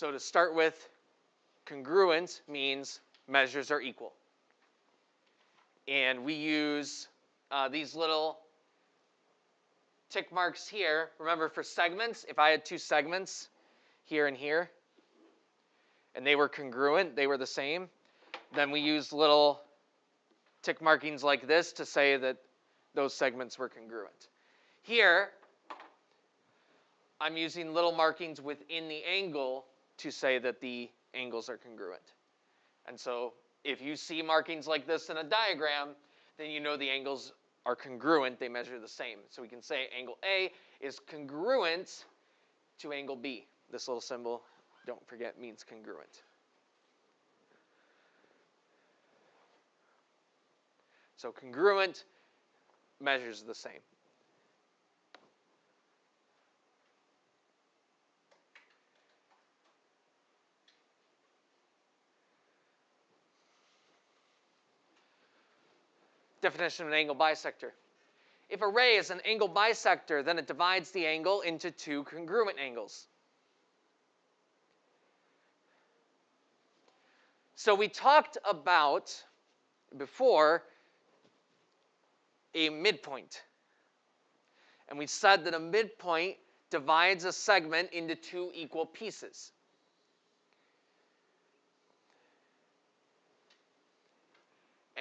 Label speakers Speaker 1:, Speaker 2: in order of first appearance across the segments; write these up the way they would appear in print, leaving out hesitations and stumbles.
Speaker 1: So to start with, congruent means measures are equal. And we use these little tick marks here. Remember, for segments, if I had two segments, here and here, and they were congruent, they were the same, then we use little tick markings like this to say that those segments were congruent. Here, I'm using little markings within the angle to say that the angles are congruent. And so if you see markings like this in a diagram, then you know the angles are congruent, they measure the same. So we can say angle A is congruent to angle B. This little symbol, don't forget, means congruent. So congruent measures the same. Definition of an angle bisector. If a ray is an angle bisector, then it divides the angle into two congruent angles. So we talked about before a midpoint. And we said that a midpoint divides a segment into two equal pieces.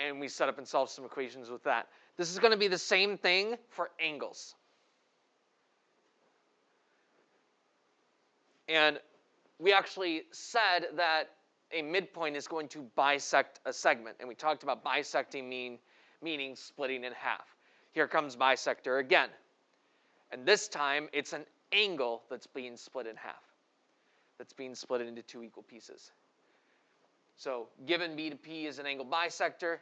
Speaker 1: And we set up and solved some equations with that. This is going to be the same thing for angles. And we actually said that a midpoint is going to bisect a segment. And we talked about bisecting meaning splitting in half. Here comes bisector again. And this time, it's an angle that's being split in half. That's being split into two equal pieces. So given B to P is an angle bisector,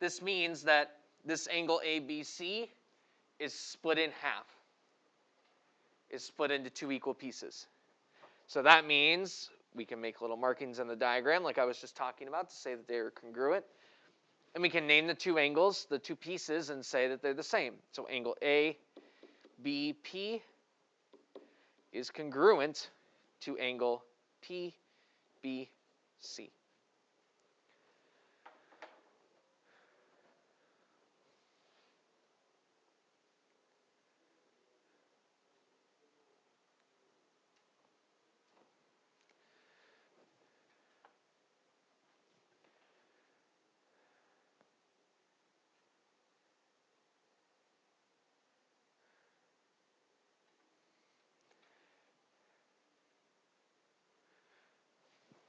Speaker 1: this means that this angle ABC is split in half, is split into two equal pieces. So that means we can make little markings in the diagram like I was just talking about to say that they are congruent. And we can name the two angles, the two pieces, and say that they're the same. So angle ABP is congruent to angle PBC.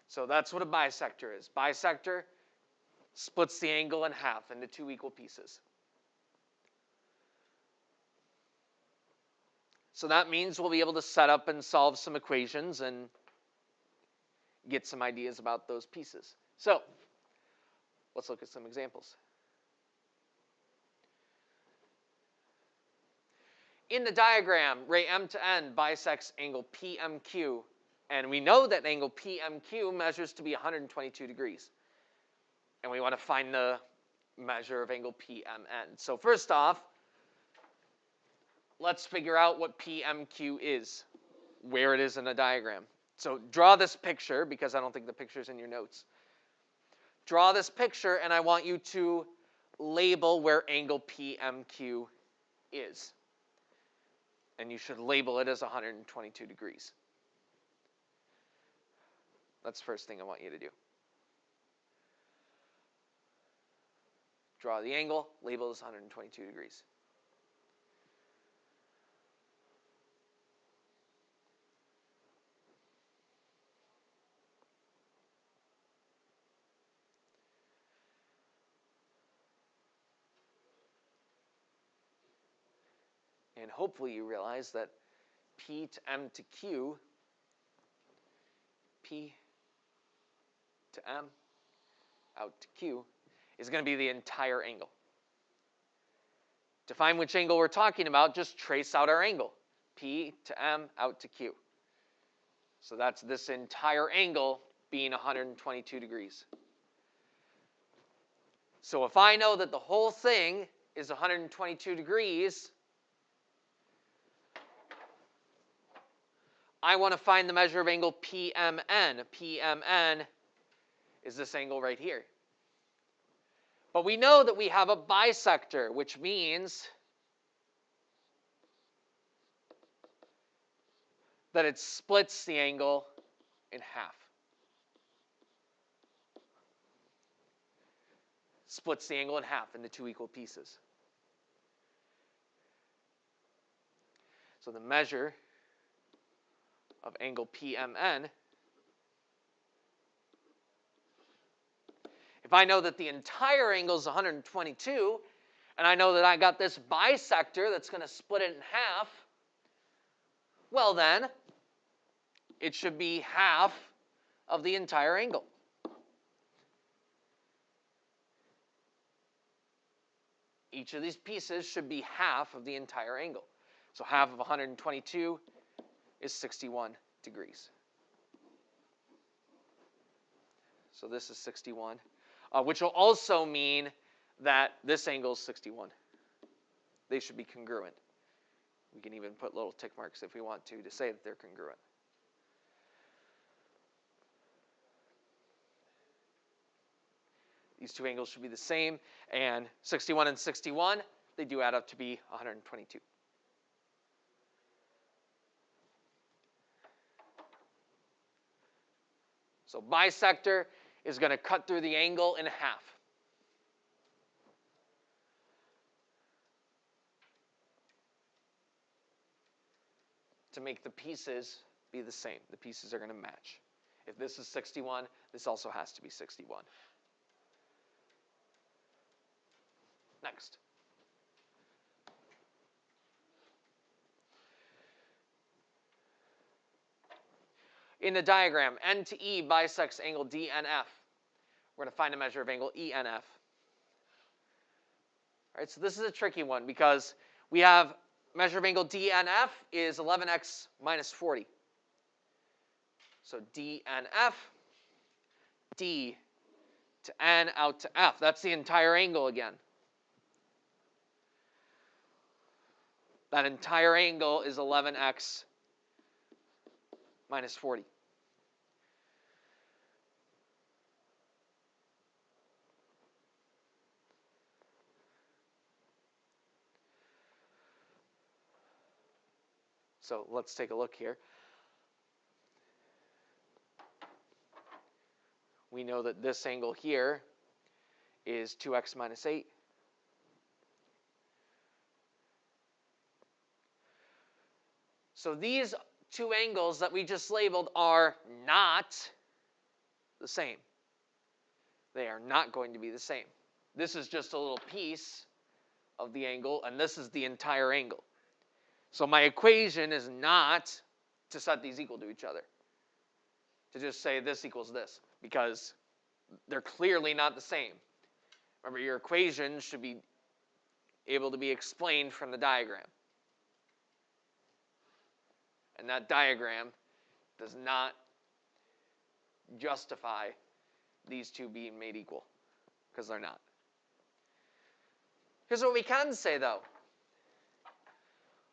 Speaker 1: So that's what a bisector is. Bisector splits the angle in half into two equal pieces. So that means we'll be able to set up and solve some equations and get some ideas about those pieces. So let's look at some examples. In the diagram, ray M to N bisects angle PMQ. And we know that angle PMQ measures to be 122 degrees. And we want to find the measure of angle PMN. So first off, let's figure out what PMQ is, where it is in a diagram. So draw this picture, because I don't think the picture's in your notes. Draw this picture, and I want you to label where angle PMQ is. And you should label it as 122 degrees. That's the first thing I want you to do. Draw the angle, label it as 122 degrees. And hopefully you realize that P to M to Q, P to M out to Q, is going to be the entire angle. To find which angle we're talking about, just trace out our angle. P to M out to Q. So that's this entire angle being 122 degrees. So if I know that the whole thing is 122 degrees, I want to find the measure of angle PMN. PMN is this angle right here. But we know that we have a bisector, which means that it splits the angle in half. Splits the angle in half into two equal pieces. So the measure of angle PMN, if I know that the entire angle is 122, and I know that I got this bisector that's going to split it in half, well then, it should be half of the entire angle. Each of these pieces should be half of the entire angle. So half of 122 is 61 degrees. So this is 61, which will also mean that this angle is 61. They should be congruent. We can even put little tick marks if we want to say that they're congruent. These two angles should be the same, and 61 and 61, they do add up to be 122. So bisector is going to cut through the angle in half. To make the pieces be the same. The pieces are going to match. If this is 61, this also has to be 61. Next. In the diagram, N to E bisects angle DNF. We're going to find a measure of angle ENF. All right, so this is a tricky one because we have measure of angle DNF is 11x minus 40. So DNF, D to N out to F. That's the entire angle again. That entire angle is 11x minus 40. So let's take a look here. We know that this angle here is 2x minus 8. So these two angles that we just labeled are not the same. They are not going to be the same. This is just a little piece of the angle, and this is the entire angle. So my equation is not to set these equal to each other, to just say this equals this, because they're clearly not the same. Remember, your equation should be able to be explained from the diagram. And that diagram does not justify these two being made equal, because they're not. Here's what we can say, though.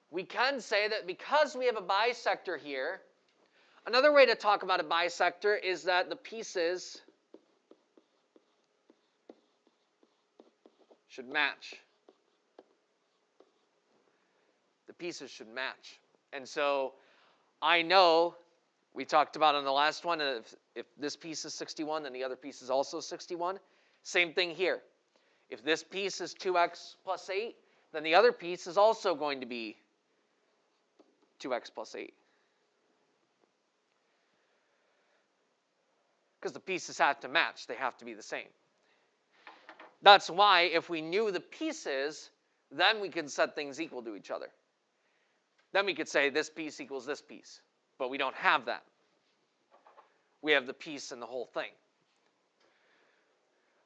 Speaker 1: We can say that because we have a bisector here, another way to talk about a bisector is that the pieces should match. The pieces should match. And so I know, we talked about on the last one, if this piece is 61, then the other piece is also 61. Same thing here. If this piece is 2x plus 8, then the other piece is also going to be 2x plus 8. Because the pieces have to match. They have to be the same. That's why if we knew the pieces, then we could set things equal to each other. Then we could say this piece equals this piece. But we don't have that. We have the piece and the whole thing.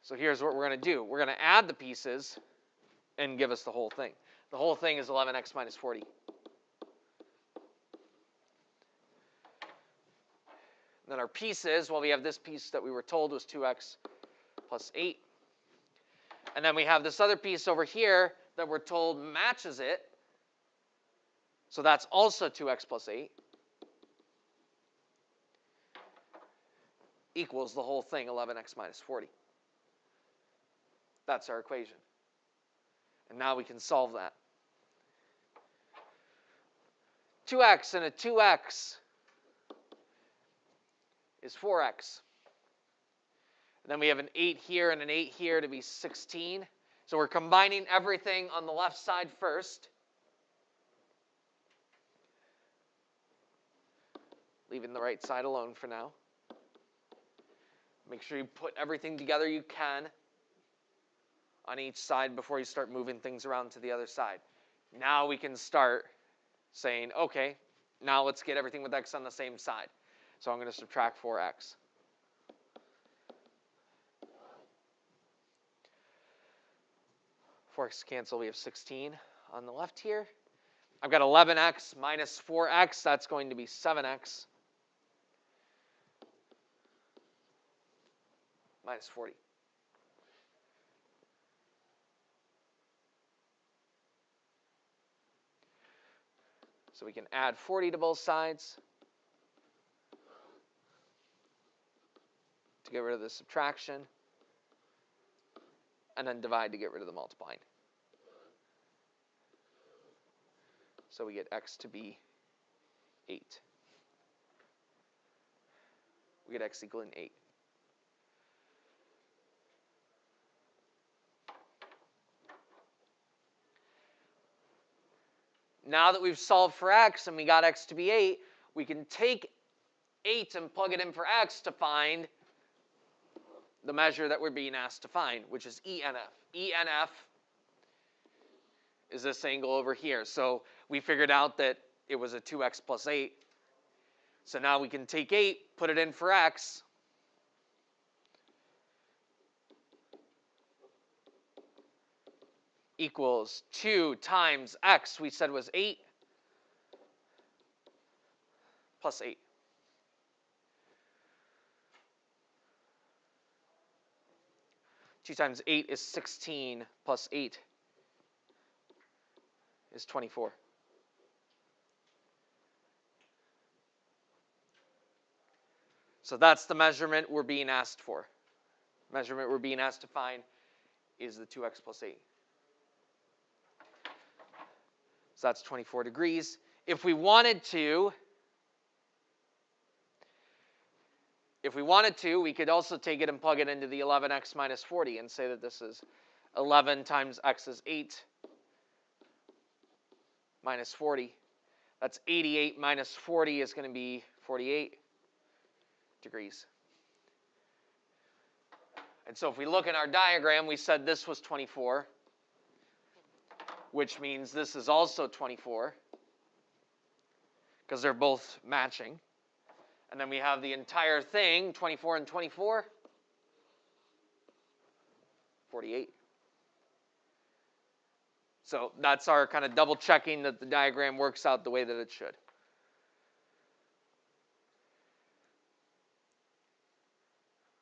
Speaker 1: So here's what we're going to do. We're going to add the pieces and give us the whole thing. The whole thing is 11x minus 40. Then our pieces, well, we have this piece that we were told was 2x plus 8. And then we have this other piece over here that we're told matches it. So that's also 2x plus 8. equals the whole thing, 11x minus 40. That's our equation. And now we can solve that. 2x and a 2x is 4x. And then we have an 8 here and an 8 here to be 16. So we're combining everything on the left side first. Leaving the right side alone for now. Make sure you put everything together you can on each side before you start moving things around to the other side. Now we can start saying, okay, now let's get everything with x on the same side. So I'm going to subtract 4x. X cancel, we have 16 on the left here. I've got 11x minus 4x, that's going to be 7x minus 40. So we can add 40 to both sides to get rid of the subtraction, and then divide to get rid of the multiplying. So we get x to be 8. We get x equaling 8. Now that we've solved for x and we got x to be 8, we can take 8 and plug it in for x to find the measure that we're being asked to find, which is ENF. ENF is this angle over here. So we figured out that it was a 2x plus 8. So now we can take 8, put it in for x. Equals 2 times x, we said was 8, plus 8. Two times 8 is 16, plus 8 is 24. So that's the measurement we're being asked for. Measurement we're being asked to find is the 2x plus 8. So that's 24 degrees. If we wanted to, we could also take it and plug it into the 11x minus 40 and say that this is 11 times x is 8 minus 40. That's 88 minus 40 is going to be 48 degrees. And so if we look at our diagram, we said this was 24, which means this is also 24, because they're both matching. And then we have the entire thing, 24 and 24, 48. So that's our kind of double checking that the diagram works out the way that it should.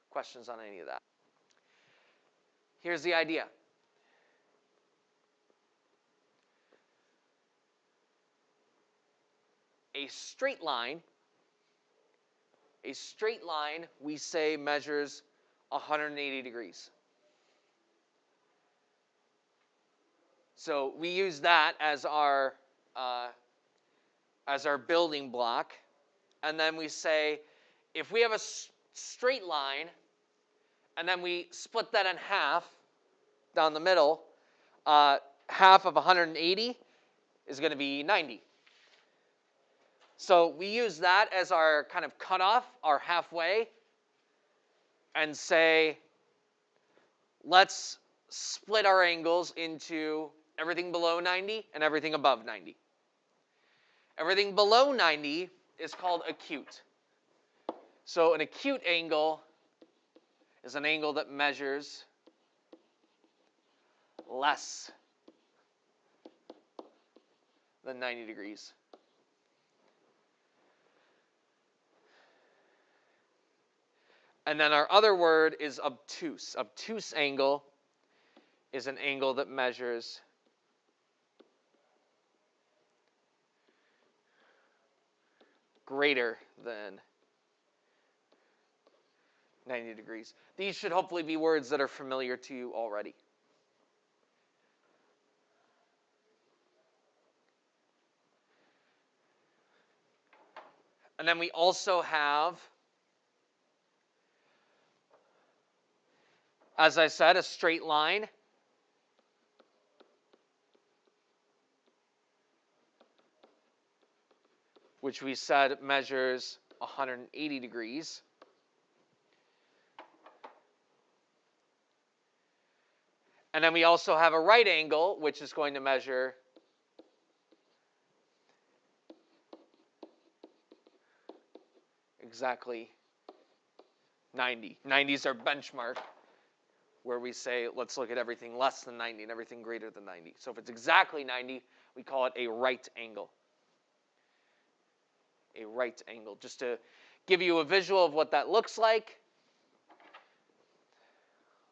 Speaker 1: Questions on any of that? Here's the idea. A straight line, we say measures 180 degrees. So we use that as our building block, and then we say if we have a straight line, and then we split that in half down the middle, half of 180 is going to be 90. So we use that as our kind of cutoff, our halfway, and say, let's split our angles into everything below 90 and everything above 90. Everything below 90 is called acute. So an acute angle is an angle that measures less than 90 degrees. And then our other word is obtuse. Obtuse angle is an angle that measures greater than 90 degrees. These should hopefully be words that are familiar to you already. And then we also have, as I said, a straight line. Which we said measures 180 degrees. And then we also have a right angle, which is going to measure exactly 90. 90 is our benchmark, where we say, let's look at everything less than 90 and everything greater than 90. So if it's exactly 90, we call it a right angle. A right angle. Just to give you a visual of what that looks like,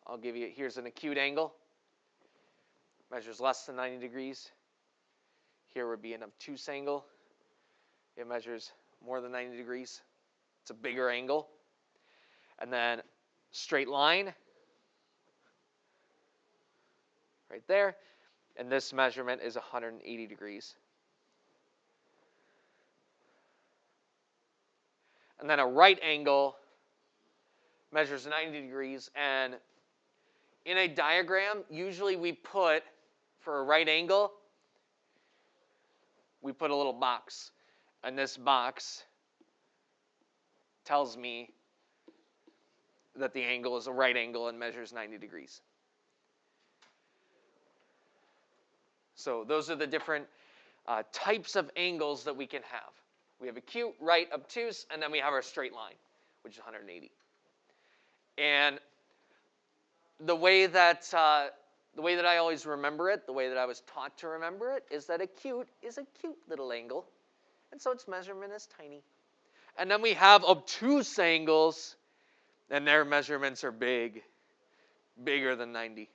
Speaker 1: I'll give you, here's an acute angle. Measures less than 90 degrees. Here would be an obtuse angle. It measures more than 90 degrees. It's a bigger angle. And then straight line right there. And this measurement is 180 degrees. And then a right angle measures 90 degrees. And in a diagram, usually we put, for a right angle, we put a little box. And this box tells me that the angle is a right angle and measures 90 degrees. So those are the different types of angles that we can have. We have acute, right, obtuse, and then we have our straight line, which is 180. And the way that I always remember it, the way that I was taught to remember it, is that acute is a cute little angle, and so its measurement is tiny. And then we have obtuse angles, and their measurements are big, bigger than 90.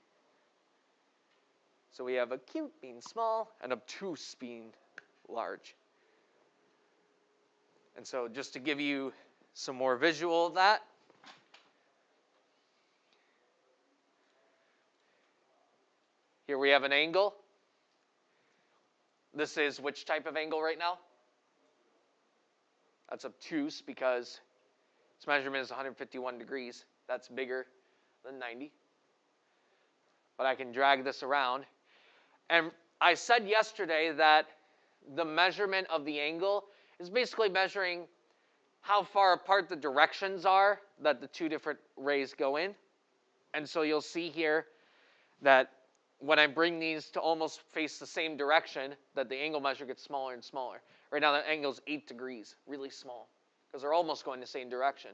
Speaker 1: So we have acute being small and obtuse being large. And so just to give you some more visual of that, here we have an angle. This is which type of angle right now? That's obtuse because its measurement is 151 degrees. That's bigger than 90. But I can drag this around. And I said yesterday that the measurement of the angle is basically measuring how far apart the directions are that the two different rays go in. And so you'll see here that when I bring these to almost face the same direction, that the angle measure gets smaller and smaller. Right now the angle is 8 degrees, really small, because they're almost going the same direction.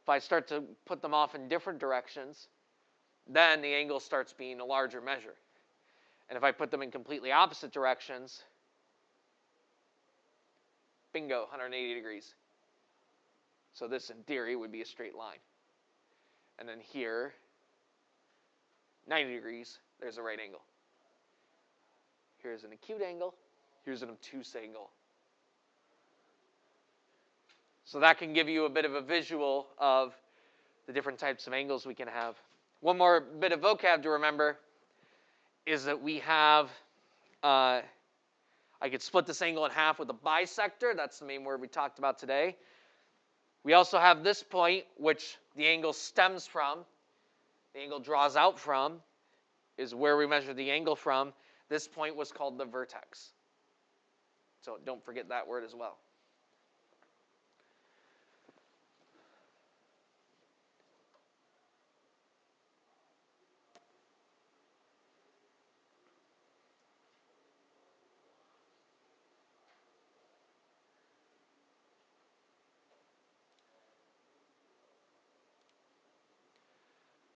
Speaker 1: If I start to put them off in different directions, then the angle starts being a larger measure. And if I put them in completely opposite directions, bingo, 180 degrees. So this, in theory, would be a straight line. And then here, 90 degrees, there's a right angle. Here's an acute angle. Here's an obtuse angle. So that can give you a bit of a visual of the different types of angles we can have. One more bit of vocab to remember is that we have, I could split this angle in half with a bisector. That's the main word we talked about today. We also have this point, which the angle stems from, the angle draws out from, is where we measure the angle from. This point was called the vertex. So don't forget that word as well.